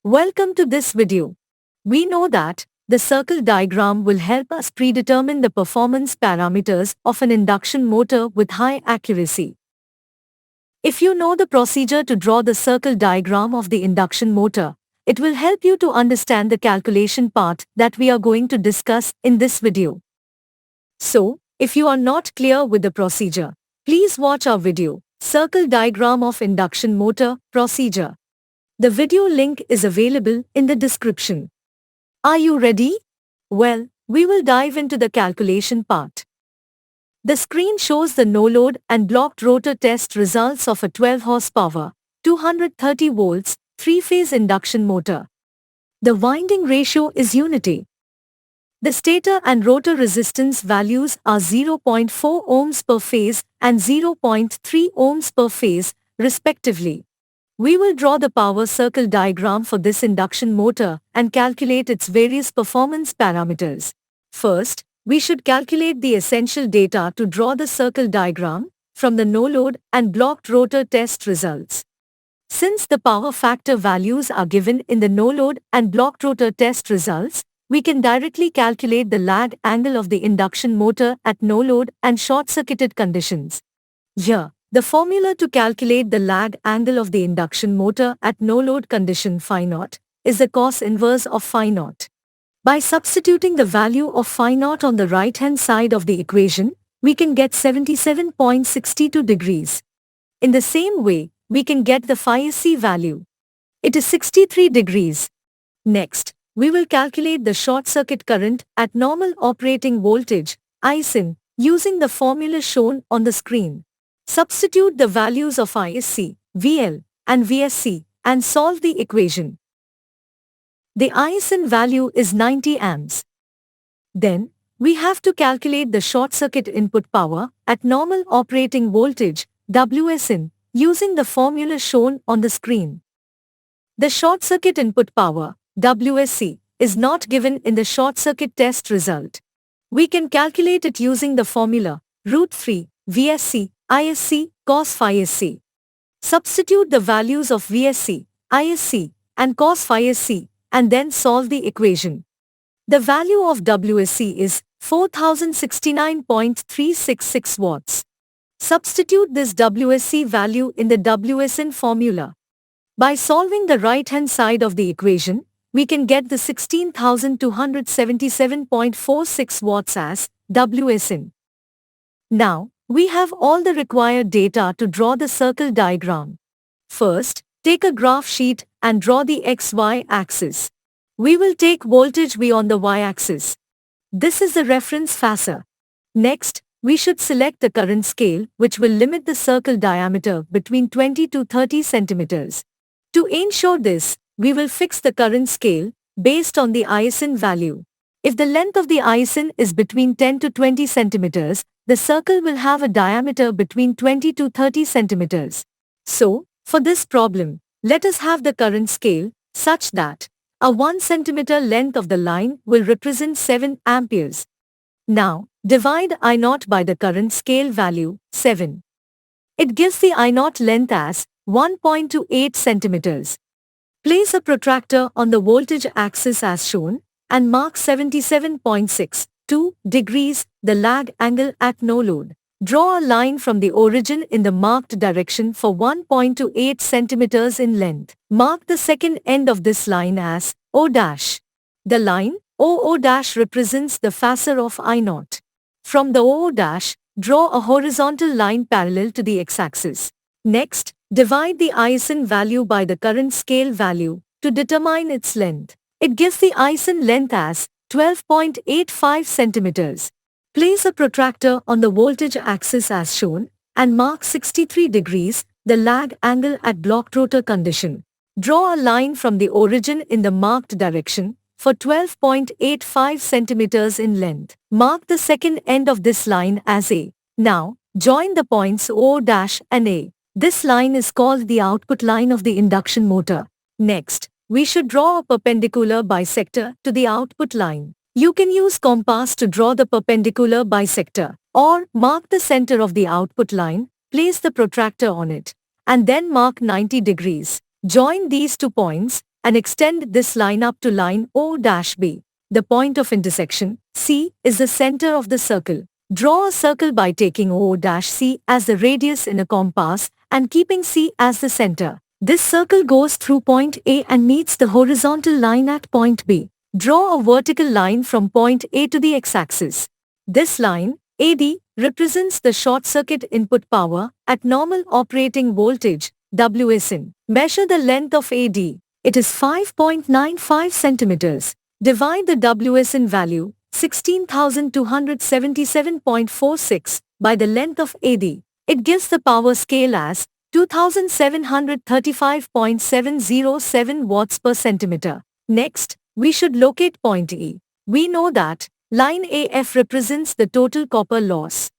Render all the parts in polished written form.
Welcome to this video. We know that the circle diagram will help us predetermine the performance parameters of an induction motor with high accuracy. If you know the procedure to draw the circle diagram of the induction motor, it will help you to understand the calculation part that we are going to discuss in this video. So, if you are not clear with the procedure, please watch our video, Circle Diagram of Induction Motor Procedure. The video link is available in the description. Are you ready? Well, we will dive into the calculation part. The screen shows the no-load and blocked rotor test results of a 12 horsepower, 230 volts, three-phase induction motor. The winding ratio is unity. The stator and rotor resistance values are 0.4 ohms per phase and 0.3 ohms per phase, respectively. We will draw the power circle diagram for this induction motor and calculate its various performance parameters. First, we should calculate the essential data to draw the circle diagram from the no-load and blocked rotor test results. Since the power factor values are given in the no-load and blocked rotor test results, we can directly calculate the lag angle of the induction motor at no-load and short-circuited conditions. Here, the formula to calculate the lag angle of the induction motor at no-load condition phi naught is the cos inverse of phi naught. By substituting the value of phi naught on the right-hand side of the equation, we can get 77.62 degrees. In the same way, we can get the phi SC value. It is 63 degrees. Next, we will calculate the short-circuit current at normal operating voltage, ISIN, using the formula shown on the screen. Substitute the values of ISC, VL, and VSC, and solve the equation. The ISIN value is 90 amps. Then, we have to calculate the short-circuit input power at normal operating voltage, WSIN, using the formula shown on the screen. The short-circuit input power, WSC, is not given in the short-circuit test result. We can calculate it using the formula, √3, VSC, ISC, cos phi SC. Substitute the values of VSC, ISC, and cos phi SC, and then solve the equation. The value of WSC is 4069.366 watts. Substitute this WSC value in the WSN formula. By solving the right-hand side of the equation, we can get the 16,277.46 watts as WSN. Now, we have all the required data to draw the circle diagram. First, take a graph sheet and draw the XY axis. We will take voltage V on the Y-axis. This is the reference phasor. Next, we should select the current scale, which will limit the circle diameter between 20 to 30 centimeters. To ensure this, we will fix the current scale based on the ISIN value. If the length of the ISIN is between 10 to 20 centimeters, the circle will have a diameter between 20 to 30 centimeters. So, for this problem, let us have the current scale such that a 1 centimeter length of the line will represent 7 amperes. Now, divide I naught by the current scale value, 7. It gives the I naught length as 1.28 centimeters. Place a protractor on the voltage axis as shown, and mark 77.62 degrees, the lag angle at no load. Draw a line from the origin in the marked direction for 1.28 centimeters in length. Mark the second end of this line as O'. The line OO' represents the phasor of I naught. From the OO', draw a horizontal line parallel to the x-axis. Next, divide the ISIN value by the current scale value to determine its length. It gives the ISIN length as 12.85 centimeters. Place a protractor on the voltage axis as shown, and mark 63 degrees, the lag angle at blocked rotor condition. Draw a line from the origin in the marked direction for 12.85 centimeters in length. Mark the second end of this line as A. Now, join the points O' and A. This line is called the output line of the induction motor. Next, we should draw a perpendicular bisector to the output line. You can use compass to draw the perpendicular bisector, or mark the center of the output line, place the protractor on it, and then mark 90 degrees. Join these two points, and extend this line up to line O-B. The point of intersection, C, is the center of the circle. Draw a circle by taking O-C as the radius in a compass and keeping C as the center. This circle goes through point A and meets the horizontal line at point B. Draw a vertical line from point A to the x-axis. This line, AD, represents the short circuit input power at normal operating voltage, WSN. Measure the length of AD. It is 5.95 centimeters. Divide the WSN value, 16,277.46, by the length of AD. It gives the power scale as 2735.707 watts per centimeter. Next, we should locate point E. We know that line AF represents the total copper loss,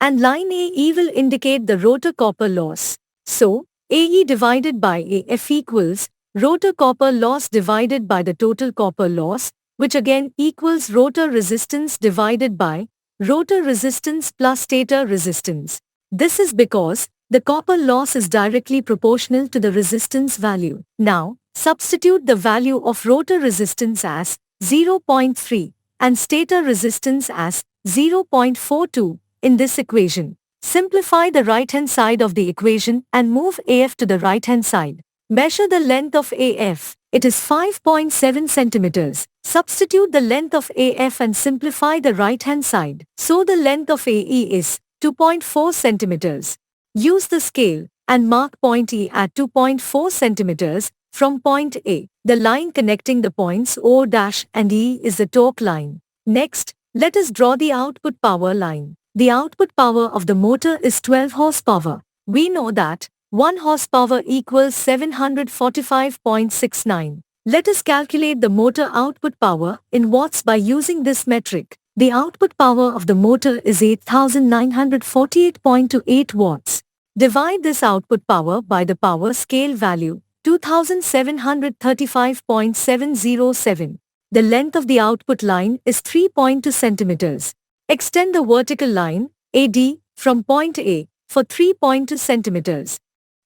and line AE will indicate the rotor copper loss. So, AE divided by AF equals rotor copper loss divided by the total copper loss, which again equals rotor resistance divided by rotor resistance plus stator resistance. This is because the copper loss is directly proportional to the resistance value. Now, substitute the value of rotor resistance as 0.3 and stator resistance as 0.42 in this equation. Simplify the right-hand side of the equation and move AF to the right-hand side. Measure the length of AF. It is 5.7 centimeters. Substitute the length of AF and simplify the right-hand side. So the length of AE is 2.4 centimeters. Use the scale and mark point E at 2.4 centimeters from point A. The line connecting the points O' and E is the torque line. Next, let us draw the output power line. The output power of the motor is 12 horsepower. We know that 1 horsepower equals 745.69. Let us calculate the motor output power in watts by using this metric. The output power of the motor is 8,948.28 watts. Divide this output power by the power scale value, 2,735.707. The length of the output line is 3.2 centimeters. Extend the vertical line, AD, from point A for 3.2 centimeters.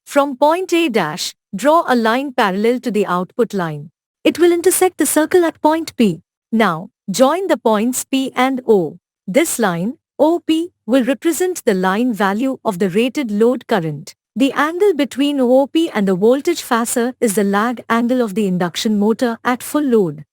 From point A dash, draw a line parallel to the output line. It will intersect the circle at point P. Now, join the points P and O. This line, OP, will represent the line value of the rated load current. The angle between OP and the voltage phasor is the lag angle of the induction motor at full load.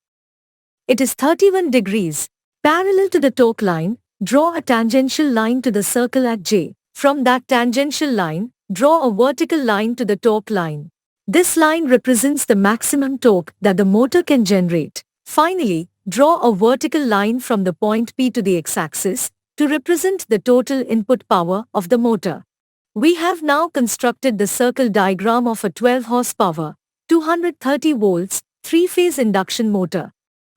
It is 31 degrees. Parallel to the torque line, draw a tangential line to the circle at J. From that tangential line, draw a vertical line to the torque line. This line represents the maximum torque that the motor can generate. Finally, draw a vertical line from the point P to the x-axis to represent the total input power of the motor. We have now constructed the circle diagram of a 12 horsepower, 230 volts, 3-phase induction motor.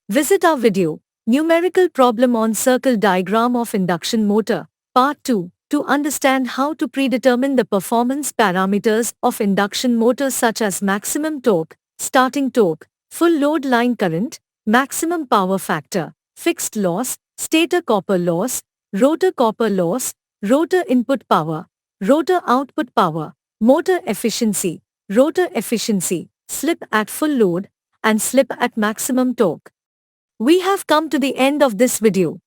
Visit our video, Numerical Problem on Circle Diagram of Induction Motor, Part 2, to understand how to predetermine the performance parameters of induction motors such as maximum torque, starting torque, full load line current, maximum power factor, fixed loss, stator copper loss, rotor copper loss, rotor input power, rotor output power, motor efficiency, rotor efficiency, slip at full load, and slip at maximum torque. We have come to the end of this video.